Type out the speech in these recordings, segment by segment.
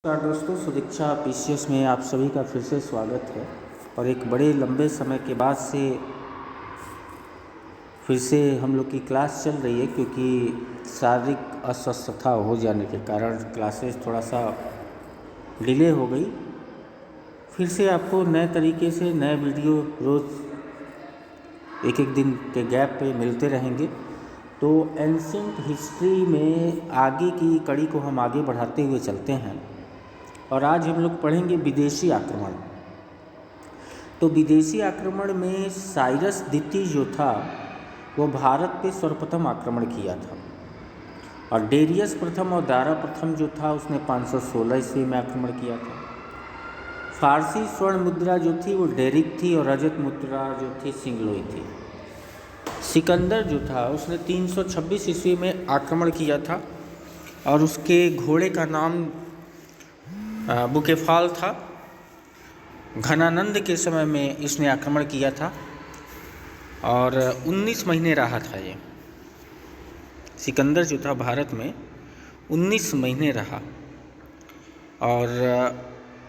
नमस्कार दोस्तों, सुदीक्षा पीसीएस में आप सभी का फिर से स्वागत है। और एक बड़े लंबे समय के बाद से फिर से हम लोग की क्लास चल रही है, क्योंकि शारीरिक अस्वस्थता हो जाने के कारण क्लासेस थोड़ा सा डिले हो गई। फिर से आपको नए तरीके से नए वीडियो रोज़ एक दिन के गैप पे मिलते रहेंगे। तो एंशिएंट हिस्ट्री में आगे की कड़ी को हम आगे बढ़ाते हुए चलते हैं, और आज हम लोग पढ़ेंगे विदेशी आक्रमण। तो विदेशी आक्रमण में साइरस द्वितीय जो था वो भारत पे सर्वप्रथम आक्रमण किया था, और डेरियस प्रथम और दारा प्रथम जो था उसने 516 ईस्वी में आक्रमण किया था। फारसी स्वर्ण मुद्रा जो थी वो डेरिक थी, और रजत मुद्रा जो थी सिंगलोई थी। सिकंदर जो था उसने 326 ईस्वी में आक्रमण किया था, और उसके घोड़े का नाम बुकेफाल था। घनानंद के समय में इसने आक्रमण किया था, और 19 महीने रहा था। ये सिकंदर जो था भारत में 19 महीने रहा, और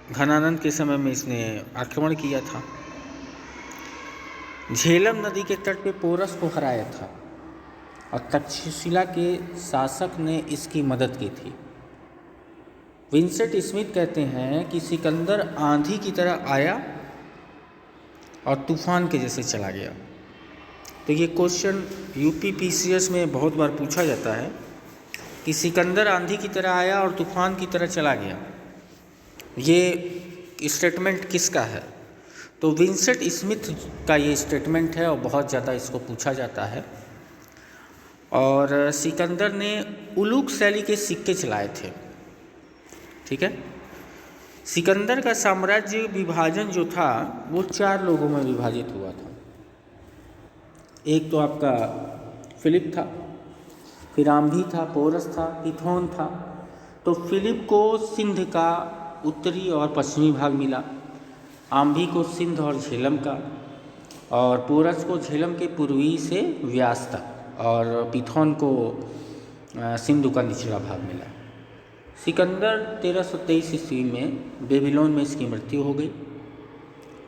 घनानंद के समय में इसने आक्रमण किया था। झेलम नदी के तट पे पोरस को हराया था, और तक्षशिला के शासक ने इसकी मदद की थी। विंसेंट स्मिथ कहते हैं कि सिकंदर आंधी की तरह आया और तूफान के जैसे चला गया। तो ये क्वेश्चन यूपी पीसीएस में बहुत बार पूछा जाता है कि सिकंदर आंधी की तरह आया और तूफान की तरह चला गया, ये स्टेटमेंट किसका है? तो विंसेंट स्मिथ का ये स्टेटमेंट है, और बहुत ज़्यादा इसको पूछा जाता है। और सिकंदर ने उलूक शैली के सिक्के चलाए थे, ठीक है। सिकंदर का साम्राज्य विभाजन जो था वो 4 लोगों में विभाजित हुआ था। एक तो आपका फिलिप था, फिर आम्भी था, पोरस था, पिथोन था। तो फिलिप को सिंध का उत्तरी और पश्चिमी भाग मिला, आम्भी को सिंध और झेलम का, और पोरस को झेलम के पूर्वी से व्यास तक, और पिथोन को सिंधु का निचला भाग मिला। सिकंदर 1323 ईस्वी में बेबीलोन में इसकी मृत्यु हो गई।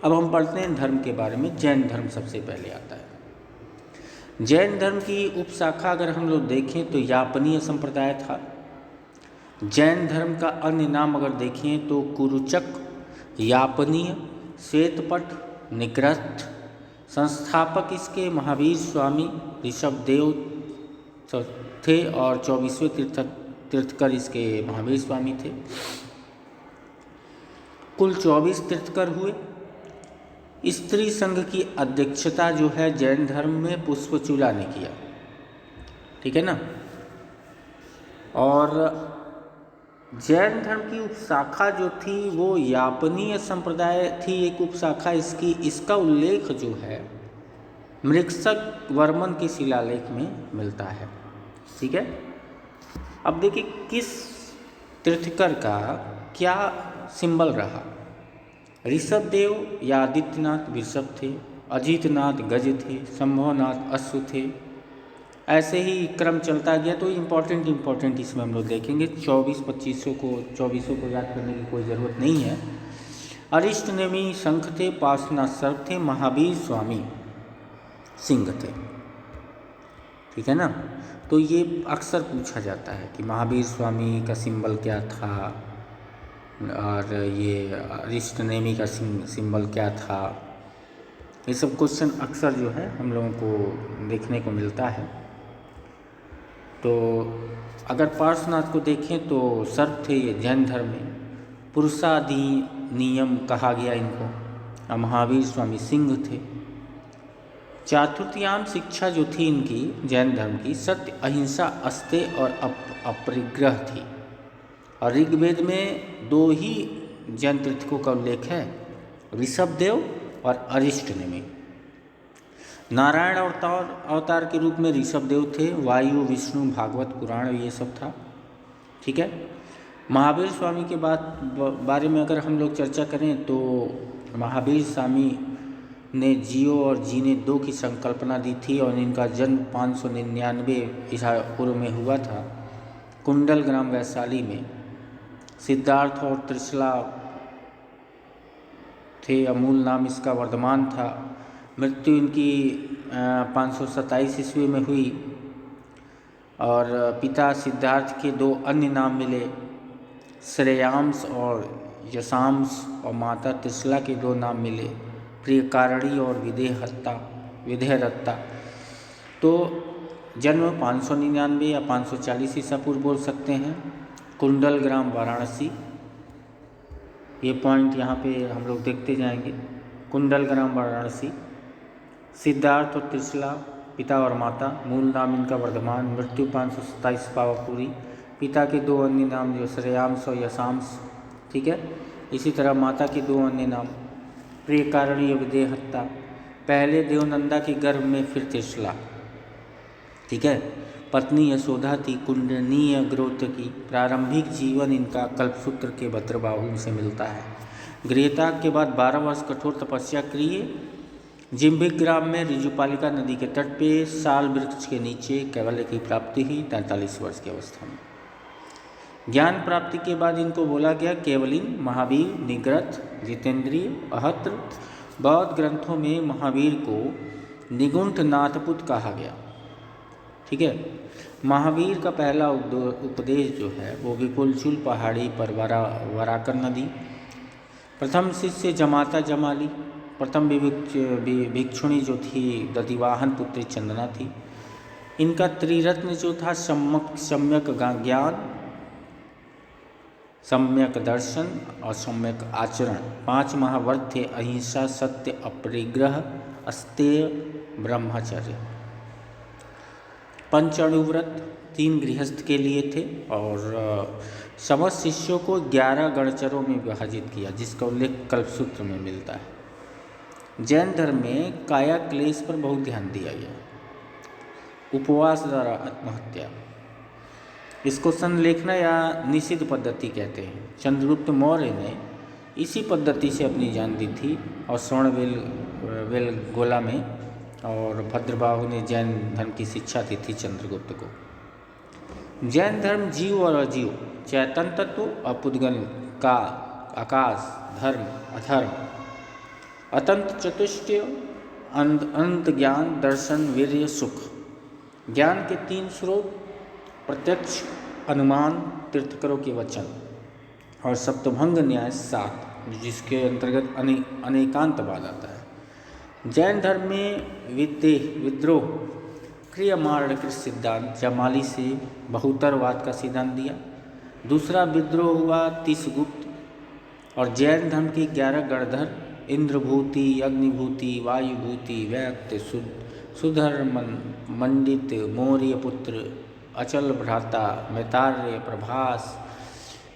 अब हम पढ़ते हैं धर्म के बारे में। जैन धर्म सबसे पहले आता है। जैन धर्म की उपशाखा अगर हम लोग देखें तो यापनीय संप्रदाय था। जैन धर्म का अन्य नाम अगर देखें तो कुरुचक, यापनीय, श्वेतपट, निग्रथ। संस्थापक इसके महावीर स्वामी ऋषभदेव थे, और 24वें तीर्थकर इसके महावीर स्वामी थे। कुल 24 तीर्थकर हुए। स्त्री संघ की अध्यक्षता जो है जैन धर्म में पुष्पचूला ने किया, ठीक है ना। और जैन धर्म की उपशाखा जो थी वो यापनीय संप्रदाय थी, एक उपशाखा इसकी। इसका उल्लेख जो है मृक्षक वर्मन के शिलालेख में मिलता है, ठीक है। अब देखिए किस तीर्थकर का क्या सिंबल रहा। ऋषभदेव या आदित्यनाथ वृषभ थे, अजितनाथ गज थे, संभवनाथ अश्व थे। ऐसे ही क्रम चलता गया। तो इम्पोर्टेंट इसमें हम लोग देखेंगे। 24-25 को याद करने की कोई ज़रूरत नहीं है। अरिष्टनेमी शंख थे, पार्श्वनाथ सर्प थे, महावीर स्वामी सिंह थे, ठीक है ना। तो ये अक्सर पूछा जाता है कि महावीर स्वामी का सिंबल क्या था, और ये अरिष्टनेमी का सिंबल क्या था। ये सब क्वेश्चन अक्सर जो है हम लोगों को देखने को मिलता है। तो अगर पार्श्वनाथ को देखें तो सर्प थे ये जैन धर्म में। पुरुषादि नियम कहा गया इनको, और महावीर स्वामी सिंह थे। चातुर्याम शिक्षा जो थी इनकी जैन धर्म की, सत्य, अहिंसा, अस्तेय और अपरिग्रह थी। और ऋग्वेद में 2 ही जैन तीर्थकों का उल्लेख है, ऋषभदेव और अरिष्टनेमी। नारायण अवतार के रूप में ऋषभदेव थे। वायु, विष्णु, भागवत पुराण ये सब था, ठीक है। महावीर स्वामी के बारे में अगर हम लोग चर्चा करें तो महावीर स्वामी ने जियो और जीने 2 की संकल्पना दी थी, और इनका जन्म 599 ईसा पूर्व में हुआ था, कुंडल ग्राम वैशाली में। सिद्धार्थ और त्रिशला थे, अमूल नाम इसका वर्धमान था। मृत्यु इनकी 527 ईस्वी में हुई और पिता सिद्धार्थ के 2 अन्य नाम मिले, श्रेयांश और यशांश, और माता त्रिशला के 2 नाम मिले, प्रियकारिणी और विदेहदत्ता। तो जन्म 599 या 540 ईसा पूर्व बोल सकते हैं। कुंडल ग्राम वाराणसी, ये पॉइंट यहाँ पे हम लोग देखते जाएंगे। कुंडल ग्राम वाराणसी। सिद्धार्थ और त्रिशला पिता और माता, मूल नाम इनका वर्धमान, मृत्यु 527 पावापुरी। पिता के 2 अन्य नाम जो श्रेयांश और यशांश, ठीक है। इसी तरह माता के 2 अन्य नाम, प्रियकारिणी और विदेहदत्ता। पहले देवनंदा के गर्भ में, फिर त्रिशला, ठीक है। पत्नी यशोदा थी, कुंडनीय गोत्र की। प्रारंभिक जीवन इनका कल्पसूत्र के भद्रबाहु से मिलता है। गृहत्याग के बाद 12 वर्ष कठोर तपस्या किए। जिम्बिक ग्राम में ऋजुपालिका नदी के तट पे साल वृक्ष के नीचे कैवल्य की प्राप्ति हुई 43 वर्ष की अवस्था में। ज्ञान प्राप्ति के बाद इनको बोला गया केवलिन, महावीर, निग्रथ, जितेंद्रिय, अहत्र। बौद्ध ग्रंथों में महावीर को निगुंठ नाथपुत कहा गया, ठीक है। महावीर का पहला उपदेश जो है वो विपुलचुल पहाड़ी पर वराकर नदी। प्रथम शिष्य जमाता जमाली। प्रथम भिक्षुणी जो थी दधिवाहन पुत्री चंदना थी। इनका त्रिरत्न जो था सम्यक ज्ञान, सम्यक दर्शन और सम्यक आचरण। 5 महाव्रत थे, अहिंसा, सत्य, अपरिग्रह, अस्तेय, ब्रह्मचर्य। पंचाणुव्रत 3 गृहस्थ के लिए थे और समस्त शिष्यों को 11 गणचरों में विभाजित किया, जिसका उल्लेख कल्पसूत्र में मिलता है। जैन धर्म में काया क्लेश पर बहुत ध्यान दिया गया। उपवास द्वारा आत्महत्या, इसको संलेखना या निषिद्ध पद्धति कहते हैं। चंद्रगुप्त मौर्य ने इसी पद्धति से अपनी जान दी थी और स्वर्णवेल गोला में, और भद्रबाहु ने जैन धर्म की शिक्षा दी थी चंद्रगुप्त को। जैन धर्म जीव और अजीव, चैतन्य तत्व, अपुद्गल, का, आकाश, धर्म, अधर्म, अतंत चतुष्टय, अनंत ज्ञान, दर्शन, वीर्य, सुख। ज्ञान के 3 स्रोत, प्रत्यक्ष, अनुमान, तीर्थकरों के वचन, और सप्तभंग न्याय 7, जिसके अंतर्गत अनेकांतवाद आता है। जैन धर्म में विद्रोह, क्रियमाण सिद्धांत, जमाली से बहुतरवाद का सिद्धांत दिया। दूसरा विद्रोह हुआ तीसगुप्त, और जैन धर्म के 11 गणधर, इंद्रभूति, अग्निभूति, वायुभूति, व्यक्त, सुधर्मन, मंडित, मौर्य पुत्र, अचल भ्राता, मैतार्य, प्रभास,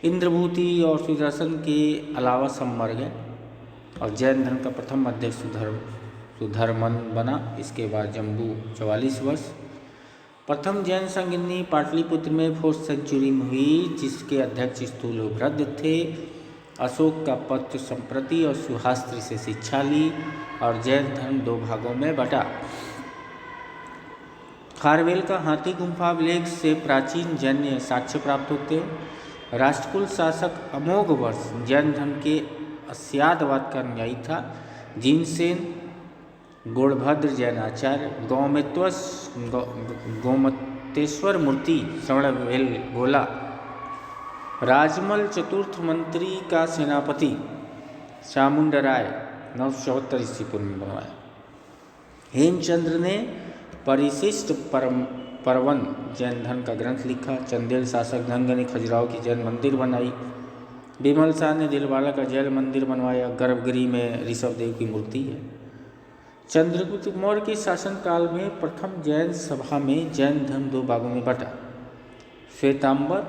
इंद्रभूति और सुदर्शन के अलावा सब मर गए। और जैन धर्म का प्रथम अध्यक्ष सुधर्मन बना। इसके बाद जम्बू 44 वर्ष। प्रथम जैन संगिनी पाटलिपुत्र में 4th सेंचुरी में हुई, जिसके अध्यक्ष स्थूलभद्र थे। अशोक का पत्र संप्रति और सुहास्त्री से शिक्षा ली और जैन धर्म 2 भागों में बटा। खारवेल का हाथी गुम्फा अभिलेख से प्राचीन जैन साक्ष्य प्राप्त होते हैं। राष्ट्रकुल शासक अमोघ वर्ष जैन धर्म के अस्यादवाद का अनुयायी था। जिनसेन, गौड़भद्र जैन आचार्य, गोमतेश्वर मूर्ति, श्रवणबेल गोला, राजमल चतुर्थ मंत्री का सेनापति चामुंडराय 974 ईस्वी पूर्व में बनवाया। हेमचंद्र ने परिशिष्ट परवन जैन धर्म का ग्रंथ लिखा। चंदेल शासक धंग ने खजुराहो की जैन मंदिर बनाई। बिमल शाह ने दिलवाड़ा का जैन मंदिर बनवाया। गर्भगृह में ऋषभदेव की मूर्ति है। चंद्रगुप्त मौर्य के शासनकाल में प्रथम जैन सभा में जैन धर्म 2 भागों में बटा, श्वेतांबर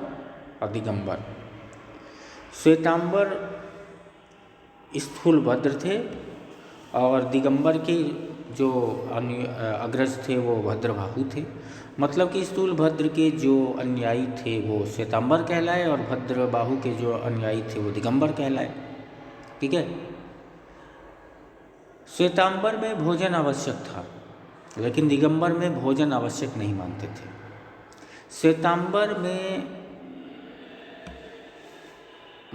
और दिगंबर। श्वेतांबर स्थूलभद्र थे और दिगंबर के जो अग्रज थे वो भद्रबाहु थे। मतलब कि स्थूलभद्र के जो अनुयायी थे वो श्वेतांबर कहलाए और भद्रबाहु के जो अनुयायी थे वो दिगंबर कहलाए। ठीक है। श्वेतांबर में भोजन आवश्यक था, लेकिन दिगंबर में भोजन आवश्यक नहीं मानते थे। श्वेतांबर में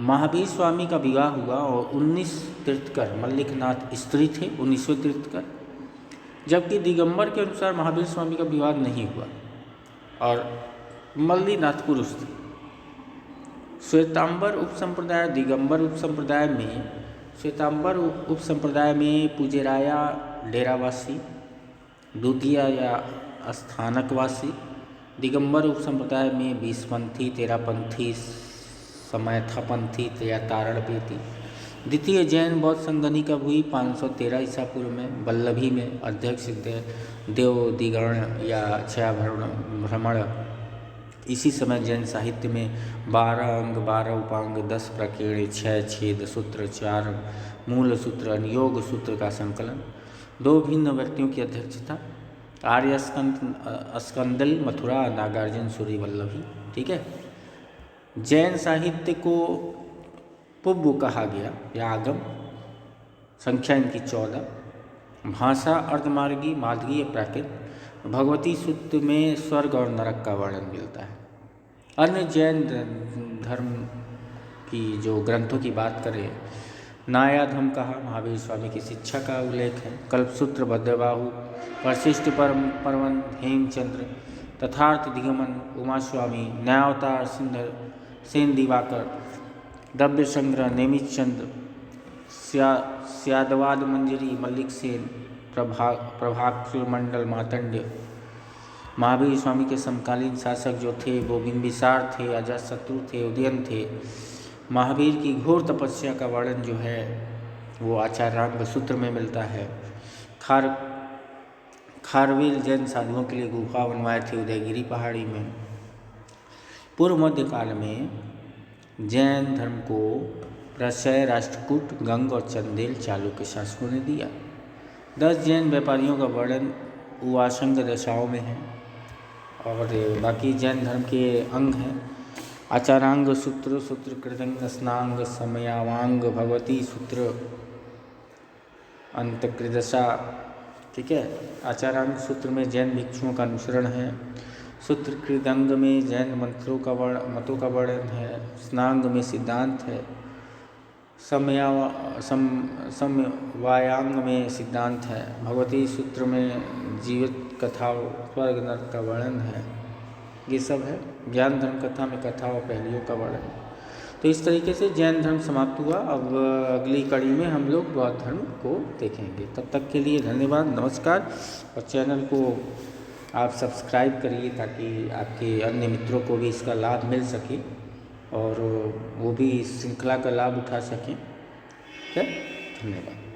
महावीर स्वामी का विवाह हुआ और 19 तीर्थकर मल्लिकनाथ स्त्री थे, 19वें तीर्थकर, जबकि दिगंबर के अनुसार महावीर स्वामी का विवाह नहीं हुआ और मल्लिनाथ पुरुष थे। श्वेतांबर उपसंप्रदाय दिगंबर उपसंप्रदाय में, श्वेतांबर उपसंप्रदाय में पूजेराया डेरावासी, दूतिया या स्थानकवासी, दिगंबर उपसंप्रदाय में 20पंथी, 13पंथी, समयथापंथी या तारणपेती। द्वितीय जैन बौद्ध संगनी कब हुई? 513 ईसा पूर्व में वल्लभी में अध्यक्ष देवदिगण या भ्रमण। इसी समय जैन साहित्य में 12 अंग, 12 उपांग, 10 प्रकीर्ण, 6 छेद सूत्र, 4 मूल सूत्र, अनुयोग सूत्र का संकलन, 2 भिन्न व्यक्तियों की अध्यक्षता, आर्य स्कंदल मथुरा, नागार्जुन सूरी वल्लभी। ठीक है। जैन साहित्य को पुब्ब कहा गया या आगम, संख्या इनकी 14, भाषा अर्धमार्गी, मार्गीय, प्राकृत। भगवती सूत्र में स्वर्ग और नरक का वर्णन मिलता है। अन्य जैन धर्म की जो ग्रंथों की बात करें, नायाधम कहा, महावीर स्वामी की शिक्षा का उल्लेख है, कल्पसूत्र, भद्रबाहु, वशिष्ठ परवन, हेमचंद्र, तथार्थ दिगमन, उमास्वामी, न्यायावतार, सेन दिवाकर, द्रव्य संग्रह, नेमित चंद्र, स्यादवाद मंजरी, मल्लिक सेन, प्रभाकर मंडल, मातंड। महावीर स्वामी के समकालीन शासक जो थे वो बिंबिसार थे, अजातशत्रु थे, उदयन थे। महावीर की घोर तपस्या का वर्णन जो है वो आचार्यांग सूत्र में मिलता है। खारवेल जैन साधुओं के लिए गुफा बनवाए थे उदयगिरी पहाड़ी में। पूर्व मध्यकाल में जैन धर्म को प्रशय, राष्ट्रकूट, गंग और चंदेल चालुक्य शासकों ने दिया। 10 जैन व्यापारियों का वर्णन उवासंग दशाओं में है और बाकी जैन धर्म के अंग हैं आचारांग सूत्र, सूत्र कृतंग, स्नांग, समयावांग, भगवती सूत्र, अंतकृदशा। ठीक है। आचारांग सूत्र में जैन भिक्षुओं का अनुसरण है। सूत्र कृदंग में जैन मतों का वर्णन है। स्नांग में सिद्धांत है। समवायांग में सिद्धांत है। भगवती सूत्र में जीवित कथाओं, स्वर्ग नरक का वर्णन है। ये सब है। ज्ञान धर्म कथा में कथाओं, पहलियों का वर्णन। तो इस तरीके से जैन धर्म समाप्त हुआ। अब अगली कड़ी में हम लोग बौद्ध धर्म को देखेंगे। तब तक के लिए धन्यवाद, नमस्कार। और चैनल को आप सब्सक्राइब करिए ताकि आपके अन्य मित्रों को भी इसका लाभ मिल सके और वो भी इस श्रृंखला का लाभ उठा सकें। ठीक है। धन्यवाद।